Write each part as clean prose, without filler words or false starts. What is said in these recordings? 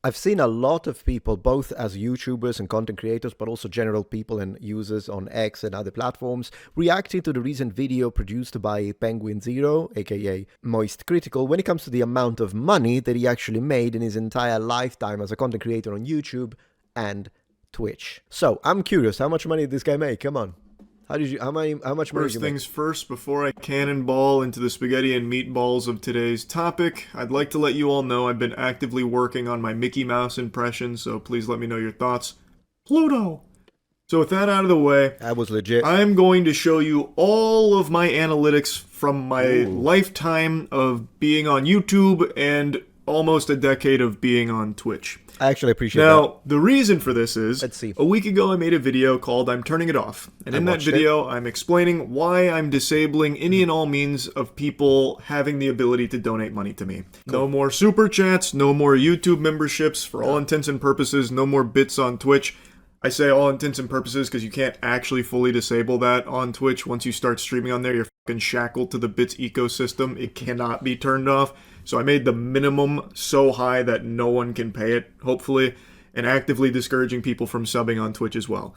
I've seen a lot of people, both as YouTubers and content creators, but also general people and users on X and other platforms, reacting to the recent video produced by Penguin Zero, aka Moist Cr1TiKaL, when it comes to the amount of money that he actually made in his entire lifetime as a content creator on YouTube and Twitch. So I'm curious, how much money did this guy make? Come on. How much money did you make? First things first, before I cannonball into the spaghetti and meatballs of today's topic, I'd like to let you all know I've been actively working on my Mickey Mouse impression, so please let me know your thoughts. Pluto! So with that out of the way, That was legit. I'm going to show you all of my analytics from my lifetime of being on YouTube and almost a decade of being on Twitch. I actually appreciate that. Now, the reason for this is, Let's see. a week ago I made a video called I'm Turning It Off. And in that watched it. video, I'm explaining why I'm disabling any and all means of people having the ability to donate money to me. No more super chats, no more YouTube memberships, for all intents and purposes, no more bits on Twitch. I say all intents and purposes because you can't actually fully disable that on Twitch. Once you start streaming on there, you're fucking shackled to the bits ecosystem. It cannot be turned off. So I made the minimum so high that no one can pay it, hopefully, and actively discouraging people from subbing on Twitch as well.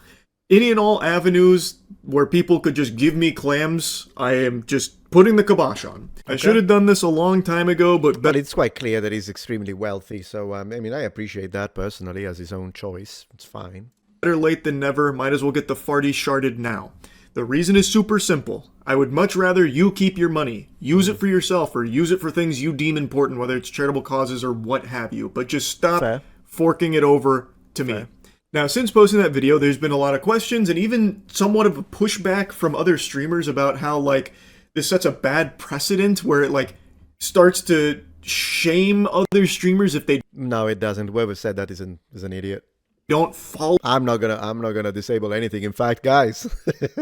Any and all avenues where people could just give me clams, I am just putting the kibosh on. I should have done this a long time ago, But it's quite clear that he's extremely wealthy, so I mean, I appreciate that personally as his own choice. It's fine. better late than never. Might as well get the farty sharded now. The reason is super simple. I would much rather you keep your money, use it for yourself, or use it for things you deem important, whether it's charitable causes or what have you. But just stop forking it over to me. Now, since posting that video, there's been a lot of questions and even somewhat of a pushback from other streamers about how, like, this sets a bad precedent where it, like, starts to shame other streamers if they No, it doesn't. Whoever said that is an idiot. don't follow. I'm not gonna disable anything. In fact, guys,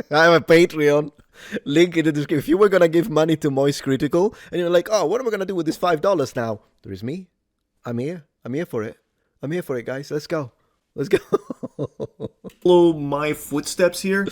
I have a Patreon. Link in the description. If you were gonna give money to Moist Cr1TiKaL and you're like, oh, what am I gonna do with this $5 now? There is me. I'm here. I'm here for it. I'm here for it, guys. Let's go. Let's go. Follow my footsteps here.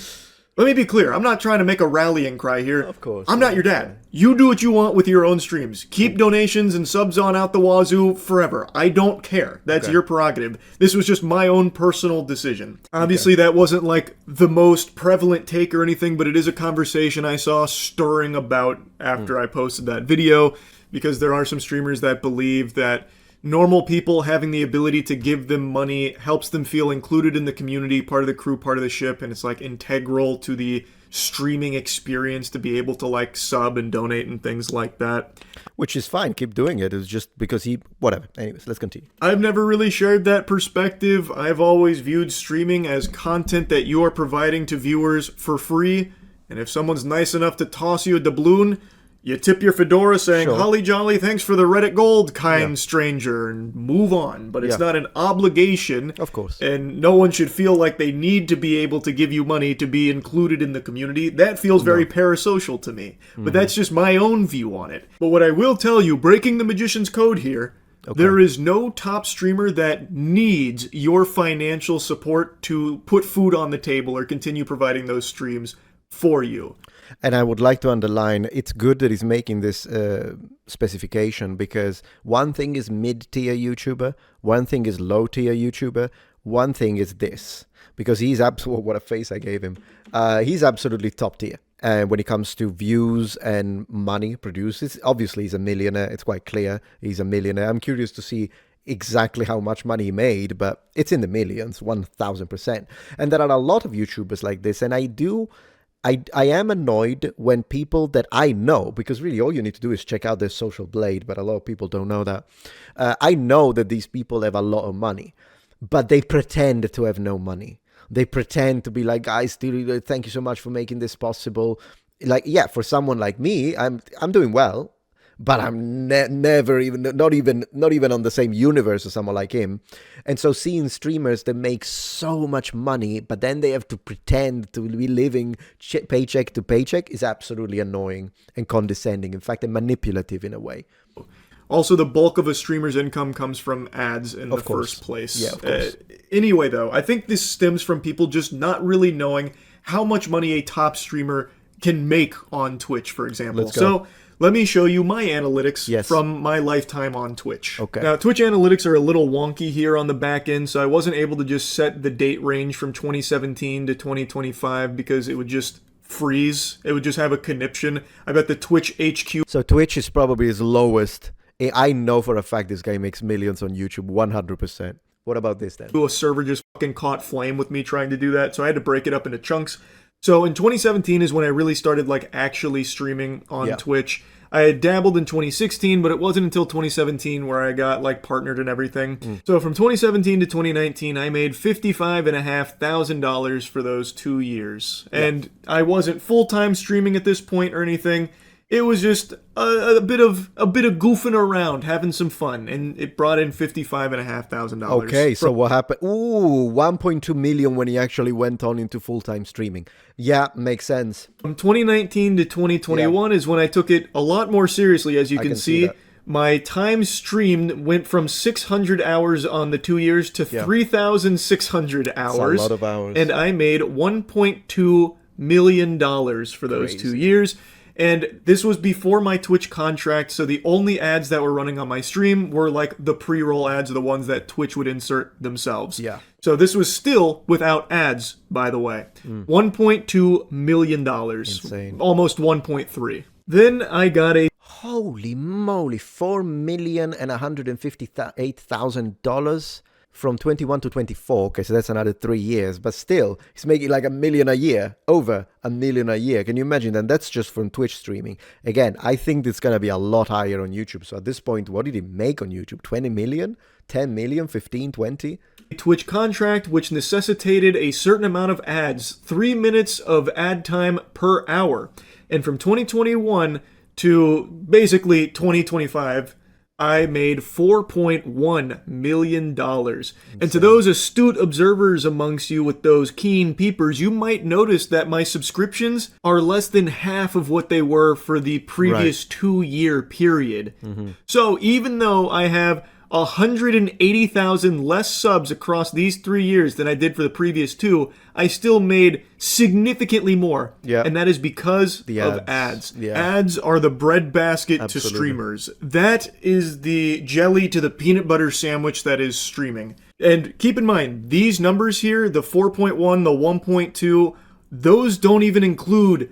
Let me be clear. I'm not trying to make a rallying cry here. Of course. I'm not your dad. You do what you want with your own streams. Keep donations and subs on out the wazoo forever. I don't care. That's your prerogative. This was just my own personal decision. Obviously, that wasn't like the most prevalent take or anything, but it is a conversation I saw stirring about after I posted that video, because there are some streamers that believe that normal people having the ability to give them money helps them feel included in the community, part of the crew, part of the ship, and it's like integral to the streaming experience to be able to like sub and donate and things like that. Which is fine. Keep doing it. It's just because whatever. Anyways, let's continue. I've never really shared that perspective. I've always viewed streaming as content that you are providing to viewers for free, and if someone's nice enough to toss you a doubloon, you tip your fedora saying, holly jolly, thanks for the Reddit gold, kind stranger, and move on. But it's not an obligation. Of course. And no one should feel like they need to be able to give you money to be included in the community. That feels very parasocial to me. But that's just my own view on it. But what I will tell you, breaking the magician's code here, there is no top streamer that needs your financial support to put food on the table or continue providing those streams for you. And I would like to underline, it's good that he's making this specification, because one thing is mid-tier YouTuber, one thing is low-tier YouTuber, one thing is this. Because he's absolutely, what a face I gave him, he's absolutely top tier. And when it comes to views and money produced, obviously he's a millionaire, it's quite clear he's a millionaire. I'm curious to see exactly how much money he made, but it's in the millions, 1000%. And there are a lot of YouTubers like this, and I am annoyed when people that I know, because really all you need to do is check out their social blade, but a lot of people don't know that. I know that these people have a lot of money, but they pretend to have no money. They pretend to be like, guys, thank you so much for making this possible. Like, yeah, for someone like me, I'm doing well, but I'm never even, not even on the same universe as someone like him. And so seeing streamers that make so much money, but then they have to pretend to be living paycheck to paycheck is absolutely annoying and condescending. In fact, and manipulative in a way. Also, the bulk of a streamer's income comes from ads in the first place. Yeah, of course. Anyway, though, I think this stems from people just not really knowing how much money a top streamer can make on Twitch, for example. Let's go. So let me show you my analytics Yes. from my lifetime on Twitch. Okay. Now, Twitch analytics are a little wonky here on the back end, so I wasn't able to just set the date range from 2017 to 2025 because it would just freeze. It would just have a conniption. I bet the Twitch HQ So Twitch is probably his lowest. I know for a fact this guy makes millions on YouTube, 100%. What about this then? a server just fucking caught flame with me trying to do that, so I had to break it up into chunks. So in 2017 is when I really started like actually streaming on Twitch. I had dabbled in 2016, but it wasn't until 2017 where I got like partnered and everything. So from 2017 to 2019, I made $55,500 for those 2 years. And I wasn't full-time streaming at this point or anything. It was just a bit of goofing around, having some fun, and it brought in $55,500. Okay, so what happened? Ooh, 1.2 million when he actually went on into full-time streaming. Yeah, makes sense. From 2019 to 2021 is when I took it a lot more seriously. As you can see, my time streamed went from 600 hours on the 2 years to 3,600 hours. That's a lot of hours. And I made $1.2 million for those 2 years. And this was before my Twitch contract, so the only ads that were running on my stream were like the pre-roll ads, the ones that Twitch would insert themselves. Yeah. So this was still without ads, by the way. $1.2 million. Insane. Almost 1.3. Then I got a... Holy moly, $4,158,000 from 21 to 24. Okay, so that's another 3 years, but still, he's making like $1 million a year, over $1 million a year. Can you imagine? And that's just from Twitch streaming. Again, I think it's gonna be a lot higher on YouTube. So at this point, what did he make on YouTube? 20 million? 10 million? 15, 20? Twitch contract, which necessitated a certain amount of ads, 3 minutes of ad time per hour. And from 2021 to basically 2025, I made $4.1 million. And to those astute observers amongst you with those keen peepers, you might notice that my subscriptions are less than half of what they were for the previous 2-year period. So even though I have 180,000 less subs across these 3 years than I did for the previous 2, I still made significantly more. Yeah. And that is because of ads. Ads are the breadbasket to streamers. That is the jelly to the peanut butter sandwich that is streaming. And keep in mind, these numbers here, the 4.1, the 1.2, those don't even include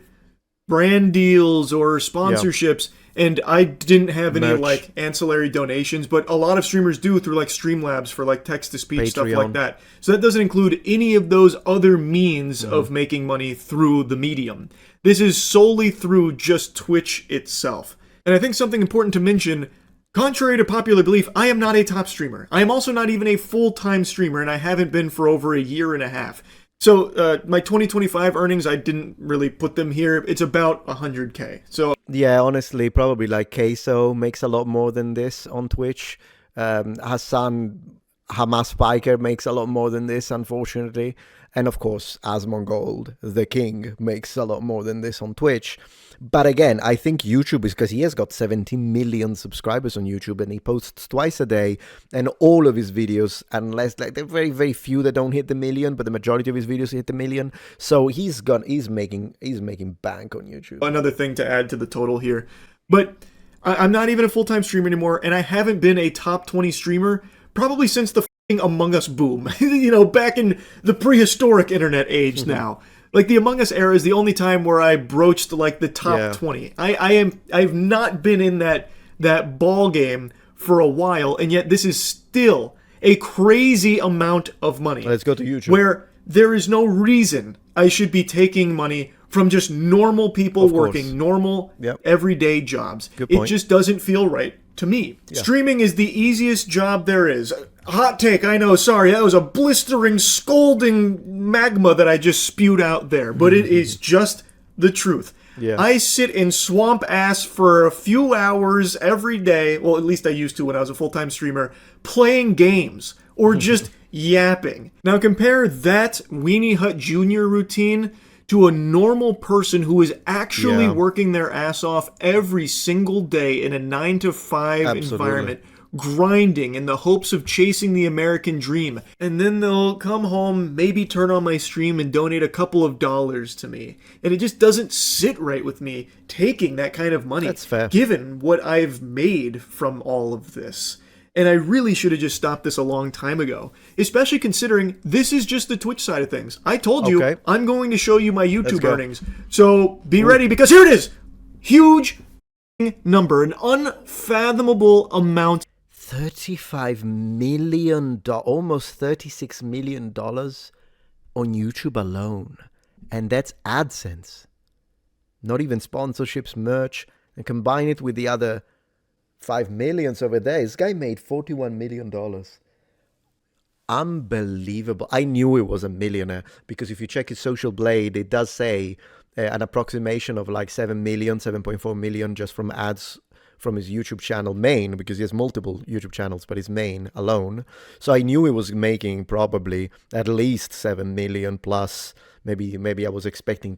brand deals or sponsorships. And I didn't have any like ancillary donations, but a lot of streamers do through like Streamlabs for like text-to-speech stuff like that. So that doesn't include any of those other means of making money through the medium. This is solely through just Twitch itself. And I think something important to mention, contrary to popular belief, I am not a top streamer. I am also not even a full-time streamer, and I haven't been for over a year and a half. So my 2025 earnings, I didn't really put them here. It's about 100K. So yeah, honestly, probably like Queso makes a lot more than this on Twitch. Hamas Spiker makes a lot more than this, unfortunately. And of course, Asmongold, the king, makes a lot more than this on Twitch. But again, I think YouTube is because he has got 70 million subscribers on YouTube and he posts twice a day. And all of his videos, unless like there are very, very few that don't hit the million, but the majority of his videos hit the million. So he's making bank on YouTube. Another thing to add to the total here. But I'm not even a full-time streamer anymore, and I haven't been a top 20 streamer probably since the Among Us boom. You know, back in the prehistoric internet age now. Like the Among Us era is the only time where I broached like the top 20. I've not been in that ball game for a while, and yet this is still a crazy amount of money. Let's go to YouTube. Where there is no reason I should be taking money from just normal people working normal everyday jobs. It just doesn't feel right to me. Streaming is the easiest job there is. Hot take, I know, sorry, that was a blistering, scalding magma that I just spewed out there, but it is just the truth. I sit in swamp ass for a few hours every day, well, at least I used to when I was a full-time streamer, playing games, or just yapping. Now compare that Weenie Hut Jr. routine to a normal person who is actually working their ass off every single day in a 9-to-5 environment, grinding in the hopes of chasing the American dream. And then they'll come home, maybe turn on my stream and donate a couple of dollars to me. And it just doesn't sit right with me taking that kind of money. That's fair. Given what I've made from all of this. And I really should have just stopped this a long time ago, especially considering this is just the Twitch side of things. I told you I'm going to show you my YouTube earnings. So be ready, because here it is. Huge number, an unfathomable amount. $35 million, almost $36 million on YouTube alone. And that's AdSense. Not even sponsorships, merch. And combine it with the other 5 million over there. This guy made $41 million. Unbelievable. I knew he was a millionaire because if you check his Social Blade, it does say an approximation of like 7 million, 7.4 million just from ads from his YouTube channel main, because he has multiple YouTube channels, but his main alone. So I knew he was making probably at least 7 million plus. Maybe I was expecting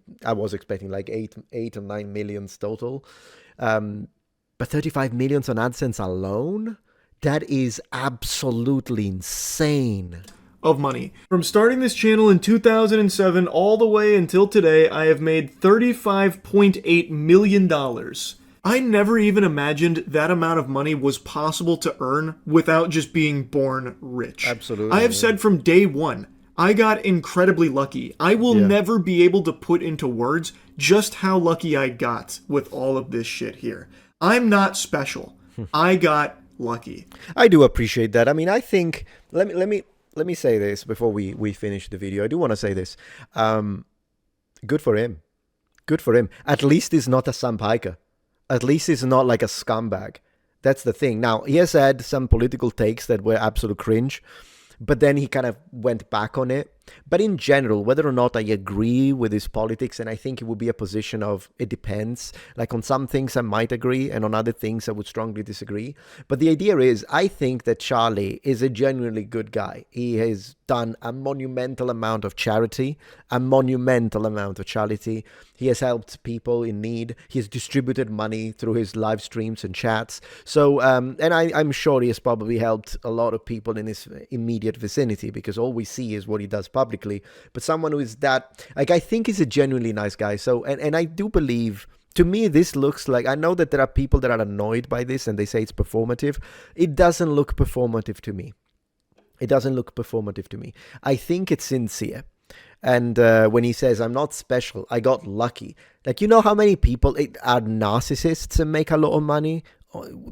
like 8 or 9 millions total. But 35 millions on AdSense alone? That is absolutely insane. Of money. From starting this channel in 2007 all the way until today, I have made $35.8 million. I never even imagined that amount of money was possible to earn without just being born rich. Absolutely. I have said from day one, I got incredibly lucky. I will never be able to put into words just how lucky I got with all of this shit here. I'm not special. I got lucky. I do appreciate that. I mean, I think, let me say this before we finish the video. I do want to say this. Good for him. Good for him. At least he's not a sampiker. At least he's not like a scumbag. That's the thing. Now, he has had some political takes that were absolute cringe, but then he kind of went back on it. But in general, whether or not I agree with his politics, and I think it would be a position of it depends. Like on some things I might agree, and on other things I would strongly disagree. But the idea is, I think that Charlie is a genuinely good guy. He has done a monumental amount of charity, He has helped people in need. He has distributed money through his live streams and chats. So, and I'm sure he has probably helped a lot of people in his immediate vicinity, because all we see is what he does publicly. But someone who is that, like, I think he's a genuinely nice guy. So, and I do believe, to me, this looks like, I know that there are people that are annoyed by this and they say it's performative. It doesn't look performative to me. It doesn't look performative to me. I think it's sincere. And when he says, I'm not special, I got lucky. Like, you know how many people are narcissists and make a lot of money?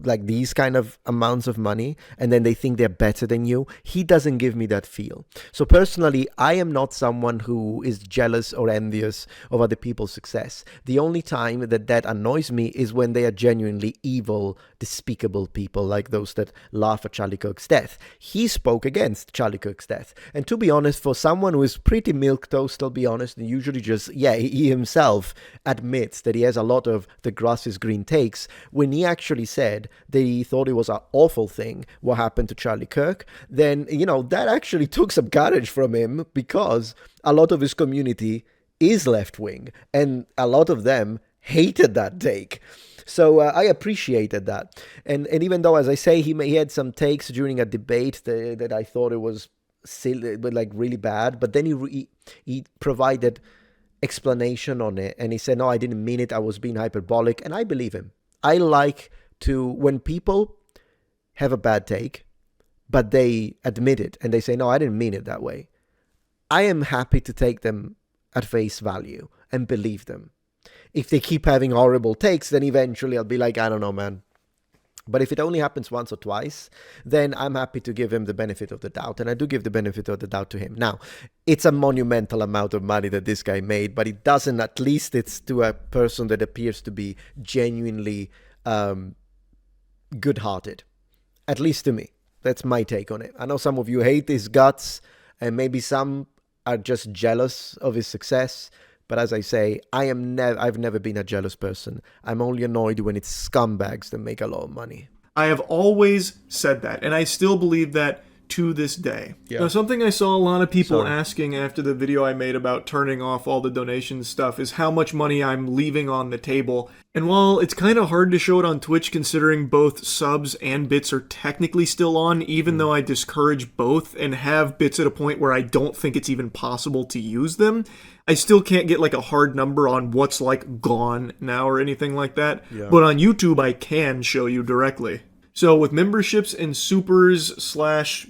Like these kind of amounts of money, and then they think they're better than you. He doesn't give me that feel. So personally, I am not someone who is jealous or envious of other people's success. The only time that annoys me is when they are genuinely evil, despicable people, like those that laugh at Charlie Kirk's death. He spoke against Charlie Kirk's death. And to be honest, for someone who is pretty milquetoast, I'll be honest, and usually just, he himself admits that he has a lot of the grass is green takes, when he actually said that he thought it was an awful thing what happened to Charlie Kirk, then, that actually took some courage from him, because a lot of his community is left-wing, and a lot of them hated that take. So I appreciated that. And even though, as I say, he had some takes during a debate that I thought it was silly, but like really bad, but then he provided explanation on it, and he said, no, I didn't mean it, I was being hyperbolic, and I believe him. I like to, when people have a bad take, but they admit it, and they say, no, I didn't mean it that way, I am happy to take them at face value and believe them. If they keep having horrible takes, then eventually I'll be like, I don't know, man. But if it only happens once or twice, then I'm happy to give him the benefit of the doubt. And I do give the benefit of the doubt to him. Now, it's a monumental amount of money that this guy made, but it doesn't, at least it's to a person that appears to be genuinely good-hearted. At least to me. That's my take on it. I know some of you hate his guts, and maybe some are just jealous of his success. But as I say, I've never been a jealous person. I'm only annoyed when it's scumbags that make a lot of money. I have always said that, and I still believe that to this day. Yeah. Now, something I saw a lot of people Sorry. asking after the video I made about turning off all the donation stuff is how much money I'm leaving on the table. And while it's kind of hard to show it on Twitch considering both subs and bits are technically still on, even though I discourage both and have bits at a point where I don't think it's even possible to use them, I still can't get like a hard number on what's like gone now or anything like that. Yeah. But on YouTube, I can show you directly. So with memberships and supers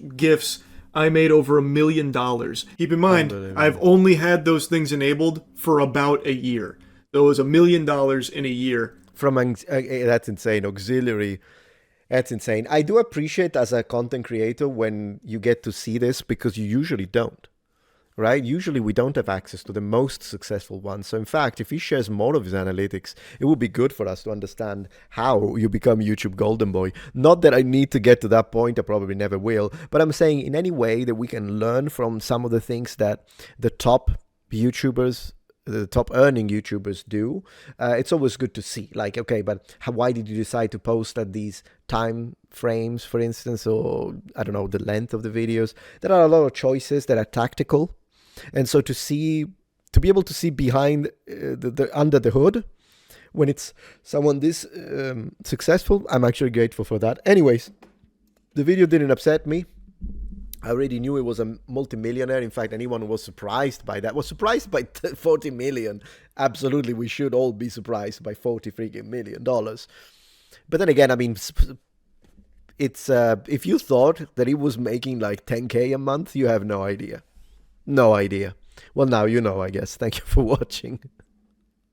/ gifts, I made over $1 million. Keep in mind, I've only had those things enabled for about a year. So it was $1 million in a year. From that's insane. Auxiliary. That's insane. I do appreciate as a content creator when you get to see this because you usually don't. Right? Usually we don't have access to the most successful ones. So in fact, if he shares more of his analytics, it would be good for us to understand how you become YouTube golden boy. Not that I need to get to that point, I probably never will, but I'm saying in any way that we can learn from some of the things that the top YouTubers, the top earning YouTubers do. It's always good to see, like, okay, but why did you decide to post at these time frames, for instance, or I don't know, the length of the videos? There are a lot of choices that are tactical. And so to be able to see behind the under the hood when it's someone this successful, I'm actually grateful for that. Anyways, the video didn't upset me. I already knew it was a multimillionaire. In fact, anyone who was surprised by that was surprised by 40 million. Absolutely, we should all be surprised by 40 freaking $million. But then again, I mean, it's if you thought that he was making like 10K a month, you have no idea. No idea. Well, now you know, I guess. Thank you for watching.